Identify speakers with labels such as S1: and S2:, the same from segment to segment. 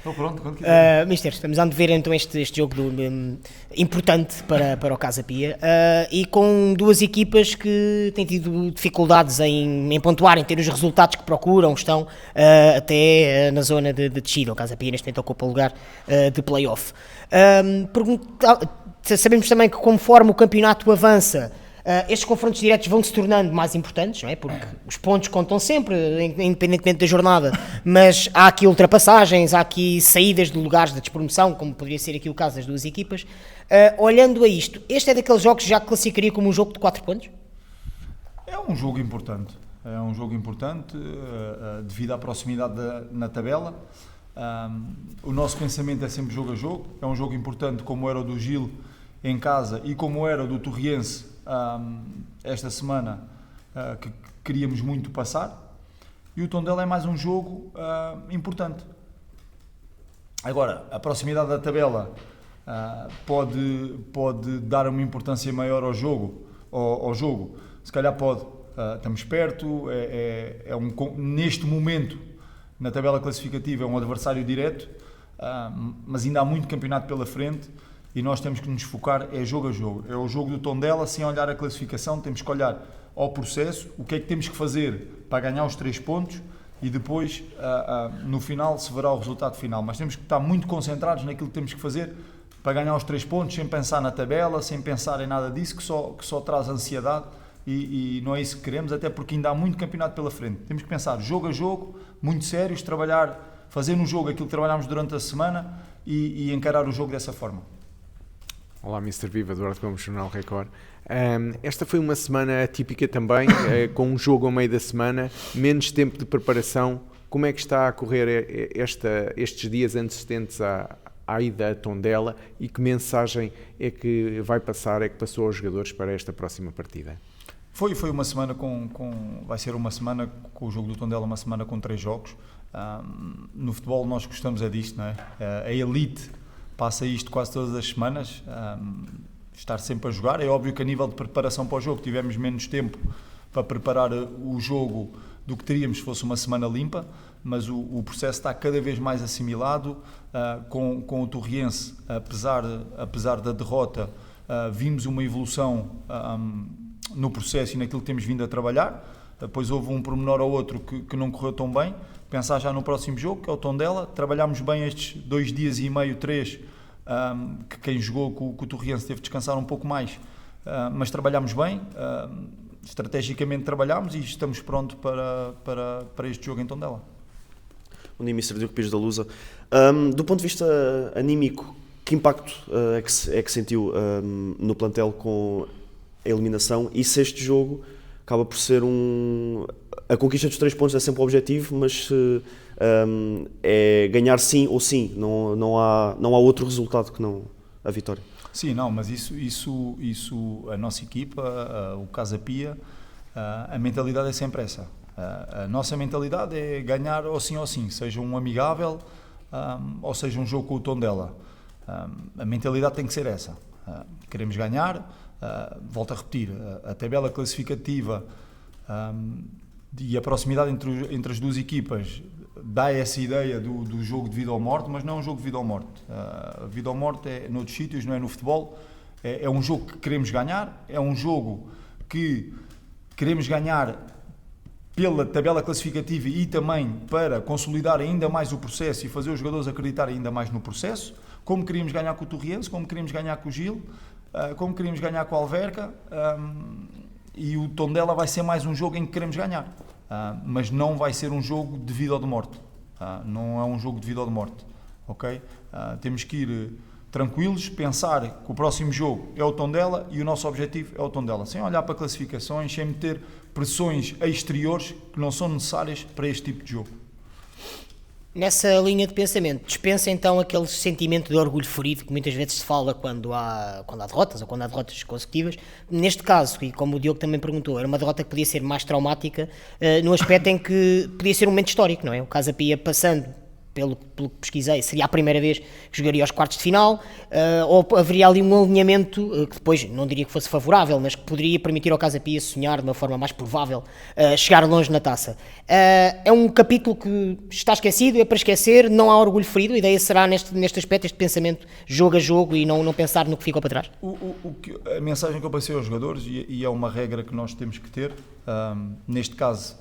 S1: Estou pronto, quando quiser.
S2: Mister, estamos a ver então este jogo importante para o Casa Pia e com duas equipas que têm tido dificuldades em pontuar, em ter os resultados que procuram, estão até na zona de descida. O Casa Pia neste momento ocupa o lugar de play-off. Sabemos também que conforme o campeonato avança, estes confrontos diretos vão se tornando mais importantes, não é? Porque os pontos contam sempre, independentemente da jornada, mas há aqui ultrapassagens, há aqui saídas de lugares de despromoção, como poderia ser aqui o caso das duas equipas. Olhando a isto, este é daqueles jogos que já classificaria como um jogo de 4 pontos?
S1: É um jogo importante. É um jogo importante devido à proximidade na tabela. O nosso pensamento é sempre jogo a jogo. É um jogo importante como era o do Gil em casa e como era o do Torriense esta semana, que queríamos muito passar, e o Tondela é mais um jogo importante. Agora, a proximidade da tabela pode dar uma importância maior ao jogo, se calhar pode. Estamos perto, neste momento na tabela classificativa é um adversário direto, mas ainda há muito campeonato pela frente. E nós temos que nos focar, é jogo a jogo. É o jogo do Tondela, sem olhar a classificação, temos que olhar ao processo, o que é que temos que fazer para ganhar os 3 pontos e depois, no final, se verá o resultado final. Mas temos que estar muito concentrados naquilo que temos que fazer para ganhar os 3 pontos, sem pensar na tabela, sem pensar em nada disso, que só traz ansiedade e não é isso que queremos, até porque ainda há muito campeonato pela frente. Temos que pensar jogo a jogo, muito sérios, trabalhar, fazer no jogo aquilo que trabalhámos durante a semana e encarar o jogo dessa forma.
S3: Olá, Mr. Viva, Eduardo Gomes, Jornal Record. Esta foi uma semana atípica também, com um jogo ao meio da semana, menos tempo de preparação. Como é que está a correr estes dias antecedentes à ida a Tondela e que mensagem é que vai passar, é que passou aos jogadores para esta próxima partida?
S1: Foi uma semana vai ser uma semana com o jogo do Tondela, uma semana com 3 jogos. No futebol nós gostamos disto, não é? A elite passa isto quase todas as semanas, estar sempre a jogar. É óbvio que a nível de preparação para o jogo tivemos menos tempo para preparar o jogo do que teríamos se fosse uma semana limpa, mas o processo está cada vez mais assimilado. Com o Torriense, apesar da derrota, vimos uma evolução no processo e naquilo que temos vindo a trabalhar. Depois houve um pormenor ou outro que não correu tão bem. Pensar já no próximo jogo, que é o Tondela. Trabalhámos bem estes 2 dias e meio, 3, que quem jogou com o Torriense teve de descansar um pouco mais, mas trabalhámos bem, estrategicamente trabalhámos e estamos prontos para este jogo em Tondela.
S4: Bom dia, Mr. Diogo Pires da Lusa. Do ponto de vista anímico, que impacto é que sentiu no plantel com a eliminação, e se este jogo acaba por ser a conquista dos 3 pontos é sempre o objetivo, mas é ganhar sim ou sim, não há outro resultado que não a vitória.
S1: Sim, não, mas isso a nossa equipa, o Casa Pia, a mentalidade é sempre essa. A nossa mentalidade é ganhar ou sim, seja um amigável ou seja um jogo com o Tondela. A mentalidade tem que ser essa. Queremos ganhar, volto a repetir, a tabela classificativa e a proximidade entre as duas equipas dá essa ideia do jogo de vida ou morte, mas não é um jogo de vida ou morte. Vida ou morte é noutros sítios, não é no futebol. É um jogo que queremos ganhar, é um jogo que queremos ganhar pela tabela classificativa e também para consolidar ainda mais o processo e fazer os jogadores acreditar ainda mais no processo, como queríamos ganhar com o Torriense, como queríamos ganhar com o Gil, como queríamos ganhar com o Alverca, e o Tondela vai ser mais um jogo em que queremos ganhar, mas não vai ser um jogo de vida ou de morte. Não é um jogo de vida ou de morte, ok? Temos que ir tranquilos, pensar que o próximo jogo é o Tondela e o nosso objetivo é o Tondela, sem olhar para classificações, sem meter pressões exteriores que não são necessárias para este tipo de jogo.
S2: Nessa linha de pensamento, dispensa então aquele sentimento de orgulho ferido que muitas vezes se fala quando há derrotas ou quando há derrotas consecutivas. Neste caso, e como o Diogo também perguntou, era uma derrota que podia ser mais traumática no aspecto em que podia ser um momento histórico, não é? O Casa Pia passando pelo que pesquisei, seria a primeira vez que jogaria aos quartos de final, ou haveria ali um alinhamento que depois, não diria que fosse favorável, mas que poderia permitir ao Casa Pia sonhar de uma forma mais provável chegar longe na taça. É um capítulo que está esquecido, é para esquecer, não há orgulho ferido, a ideia será neste aspecto, este pensamento jogo a jogo e não pensar no que ficou para trás?
S1: A mensagem que eu passei aos jogadores, e é uma regra que nós temos que ter, neste caso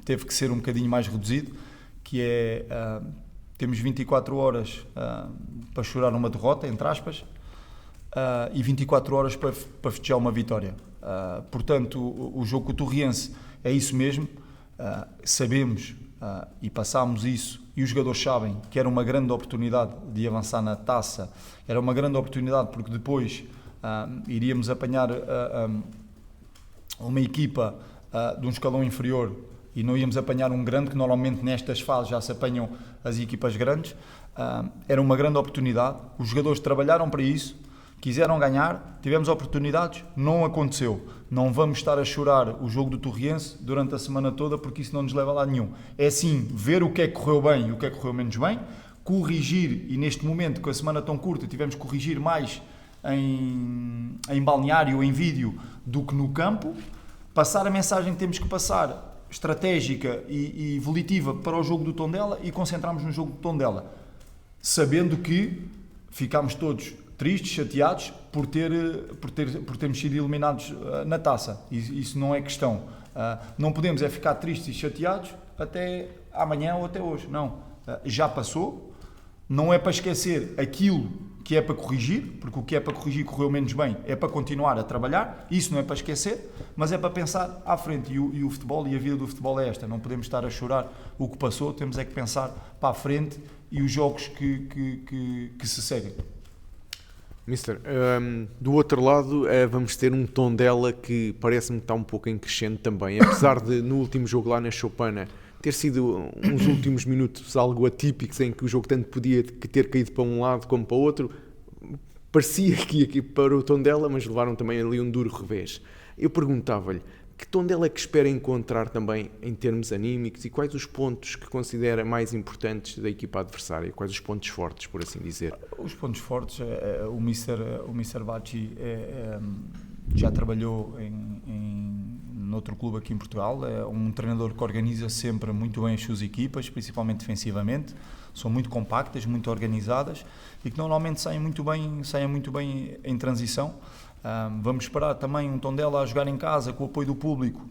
S1: teve que ser um bocadinho mais reduzido, que é, temos 24 horas para chorar uma derrota, entre aspas, e 24 horas para festejar uma vitória. Portanto, o jogo com o Torriense é isso mesmo, sabemos e passámos isso, e os jogadores sabem que era uma grande oportunidade de avançar na taça, era uma grande oportunidade porque depois iríamos apanhar uma equipa de um escalão inferior e não íamos apanhar um grande, que normalmente nestas fases já se apanham as equipas grandes. Era uma grande oportunidade, os jogadores trabalharam para isso, quiseram ganhar, tivemos oportunidades, não aconteceu. Não vamos estar a chorar o jogo do Torriense durante a semana toda, porque isso não nos leva a lado nenhum. É sim ver o que é que correu bem e o que é que correu menos bem, corrigir, e neste momento, com a semana tão curta, tivemos que corrigir mais em balneário, em vídeo, do que no campo, passar a mensagem que temos que passar, estratégica e volitiva, para o jogo do Tondela, e concentrarmos no jogo do Tondela, sabendo que ficámos todos tristes, chateados por termos sido eliminados na taça. Isso não é questão. Não podemos ficar tristes e chateados até amanhã ou até hoje. Não. Já passou. Não é para esquecer aquilo que é para corrigir, porque o que é para corrigir correu menos bem, é para continuar a trabalhar, isso não é para esquecer, mas é para pensar à frente, e o futebol e a vida do futebol é esta, não podemos estar a chorar o que passou, temos que pensar para a frente e os jogos que se seguem.
S3: Mister, do outro lado vamos ter um Tondela que parece-me que está um pouco em crescendo também, apesar de no último jogo lá na Choupana ter sido uns últimos minutos algo atípicos, em que o jogo tanto podia ter caído para um lado como para o outro, parecia que ia aqui para o Tondela, mas levaram também ali um duro revés. Eu perguntava-lhe, que Tondela é que espera encontrar também em termos anímicos, e quais os pontos que considera mais importantes da equipa adversária, quais os pontos fortes, por assim dizer?
S1: Os pontos fortes, o Mr. Bacci já trabalhou noutro clube aqui em Portugal, é um treinador que organiza sempre muito bem as suas equipas, principalmente defensivamente, são muito compactas, muito organizadas e que normalmente saem muito bem em transição. Vamos esperar também um Tondela a jogar em casa com o apoio do público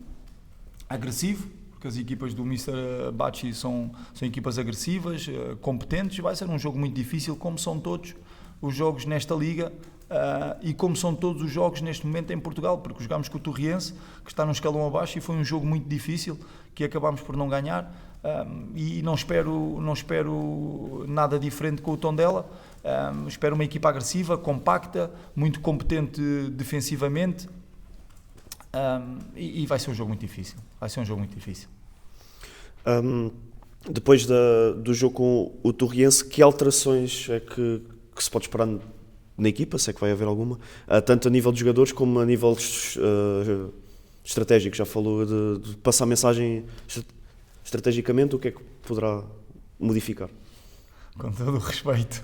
S1: agressivo, porque as equipas do Mr. Bacci são equipas agressivas, competentes, vai ser um jogo muito difícil, como são todos os jogos nesta liga. E como são todos os jogos neste momento em Portugal, porque jogámos com o Torriense, que está num escalão abaixo, e foi um jogo muito difícil, que acabámos por não ganhar, e não espero nada diferente com o Tondela. Espero uma equipa agressiva, compacta, muito competente defensivamente, e vai ser um jogo muito difícil.
S4: Depois do jogo com o Torriense, que alterações é que se pode esperar na equipa, se é que vai haver alguma, tanto a nível de jogadores como a nível estratégico? Já falou de passar a mensagem estrategicamente, o que é que poderá modificar?
S1: Com todo o respeito,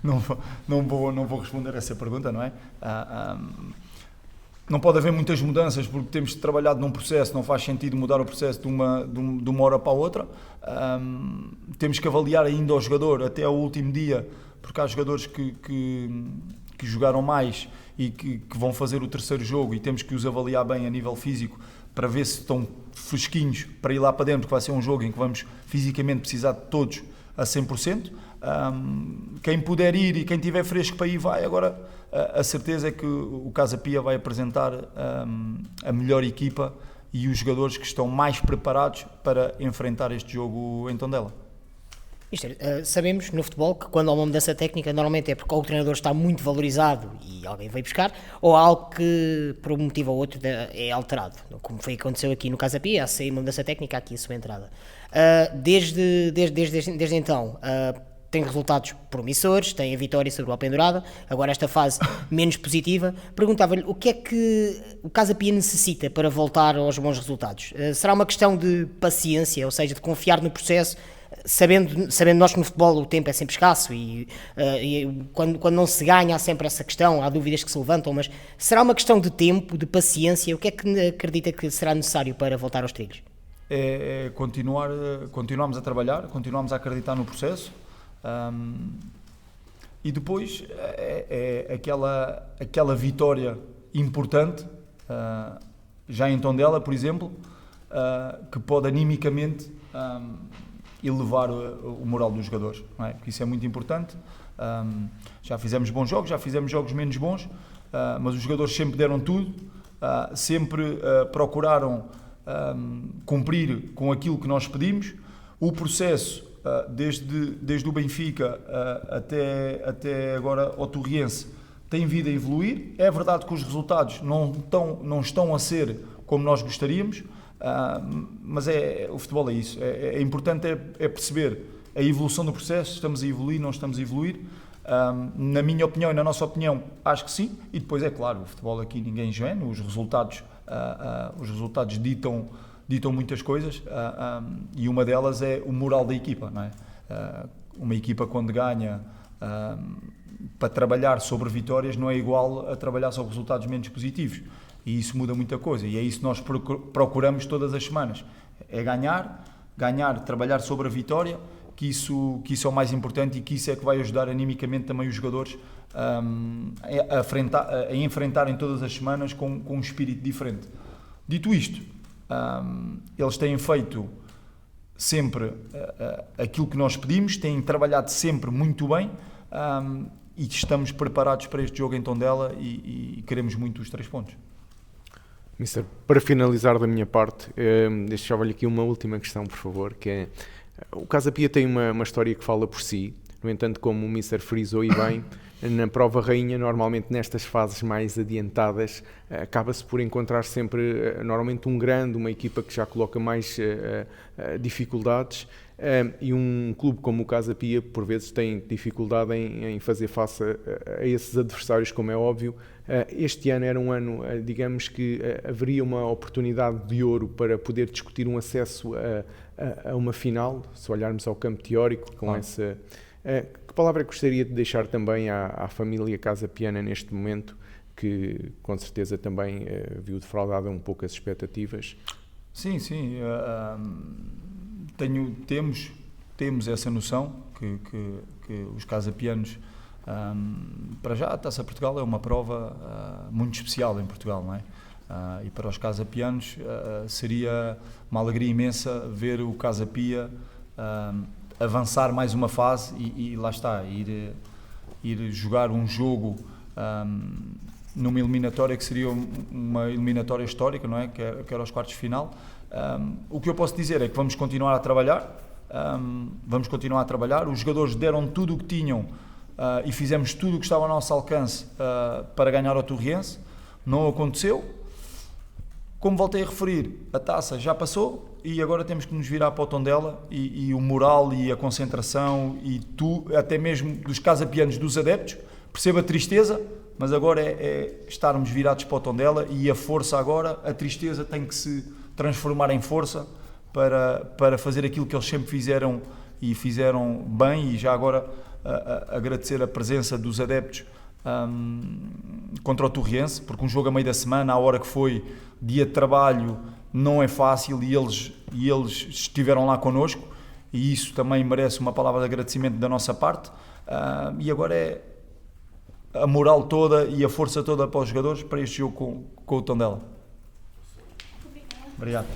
S1: não vou responder a essa pergunta, não é? Não pode haver muitas mudanças, porque temos trabalhado num processo, não faz sentido mudar o processo de uma hora para a outra. Temos que avaliar ainda o jogador até ao último dia, porque há jogadores que jogaram mais e que vão fazer o terceiro jogo, e temos que os avaliar bem a nível físico para ver se estão fresquinhos para ir lá para dentro, porque vai ser um jogo em que vamos fisicamente precisar de todos a 100%. Quem puder ir e quem tiver fresco para ir vai. Agora a certeza é que o Casa Pia vai apresentar a melhor equipa e os jogadores que estão mais preparados para enfrentar este jogo em Tondela.
S2: Sabemos no futebol que quando há uma mudança técnica normalmente é porque ou o treinador está muito valorizado e alguém veio buscar, ou há algo que por um motivo ou outro é alterado, como foi aconteceu aqui no Casa Pia, há sair uma mudança técnica, aqui a sua entrada. Desde então tem resultados promissores, tem a vitória sobre o Alpendurada, agora esta fase menos positiva. Perguntava-lhe o que é que o Casa Pia necessita para voltar aos bons resultados. Será uma questão de paciência, ou seja, de confiar no processo, sabendo nós que no futebol o tempo é sempre escasso e quando não se ganha há sempre essa questão, há dúvidas que se levantam, mas será uma questão de tempo, de paciência? O que é que acredita que será necessário para voltar aos trilhos?
S1: Continuarmos a trabalhar, continuarmos a acreditar no processo, e depois aquela vitória importante, já em Tondela, por exemplo, que pode animicamente elevar o moral dos jogadores, não é? Porque isso é muito importante. Já fizemos bons jogos, já fizemos jogos menos bons, mas os jogadores sempre deram tudo, sempre procuraram cumprir com aquilo que nós pedimos. O processo, desde o Benfica até agora ao Torriense, tem vindo a evoluir. É verdade que os resultados não estão a ser como nós gostaríamos, mas o futebol é isso. É importante perceber a evolução do processo. Estamos a evoluir, não estamos a evoluir. Na minha opinião e na nossa opinião, acho que sim. E depois, é claro, o futebol aqui ninguém é ingênuo. Os resultados ditam muitas coisas, e uma delas é o moral da equipa, não é? Uma equipa, quando ganha, para trabalhar sobre vitórias não é igual a trabalhar sobre resultados menos positivos, e isso muda muita coisa, e é isso que nós procuramos todas as semanas, é ganhar, trabalhar sobre a vitória, que isso é o mais importante, e que isso é que vai ajudar animicamente também os jogadores a enfrentarem todas as semanas com um espírito diferente. Dito isto, eles têm feito sempre aquilo que nós pedimos, têm trabalhado sempre muito bem, e estamos preparados para este jogo em Tondela e queremos muito os 3 pontos.
S3: Mister, para finalizar da minha parte, deixava-lhe aqui uma última questão, por favor, que é: o Casa Pia tem uma história que fala por si. No entanto, como o Mister frisou e bem, na prova rainha, normalmente nestas fases mais adiantadas, acaba-se por encontrar sempre, normalmente, um grande, uma equipa que já coloca mais dificuldades, e um clube como o Casa Pia, por vezes, tem dificuldade em fazer face a esses adversários, como é óbvio. Este ano era um ano, digamos que haveria uma oportunidade de ouro para poder discutir um acesso a uma final, se olharmos ao campo teórico, com essa... Que palavra gostaria de deixar também à família Casa Piana neste momento, que com certeza também viu defraudada um pouco as expectativas?
S1: Sim. Temos essa noção que os Casapianos, para já a Taça Portugal é uma prova muito especial em Portugal, não é? E para os Casapianos seria uma alegria imensa ver o Casa Pia avançar mais uma fase e lá está, ir jogar um jogo numa eliminatória que seria uma eliminatória histórica, não é? Que era os quartos de final. O que eu posso dizer é que vamos continuar a trabalhar, os jogadores deram tudo o que tinham, e fizemos tudo o que estava ao nosso alcance para ganhar ao Torriense. Não aconteceu. Como voltei a referir, a taça já passou e agora temos que nos virar para o Tondela, e o moral e a concentração e até mesmo dos casapianos, dos adeptos, percebo a tristeza, mas agora é estarmos virados para o Tondela, e a força agora, a tristeza tem que se transformar em força para fazer aquilo que eles sempre fizeram e fizeram bem. E já agora agradecer a presença dos adeptos contra o Torriense, porque um jogo a meio da semana, à hora que foi, dia de trabalho, não é fácil, e eles estiveram lá connosco, e isso também merece uma palavra de agradecimento da nossa parte. E agora é a moral toda e a força toda para os jogadores para este jogo com o Tondela. Obrigado.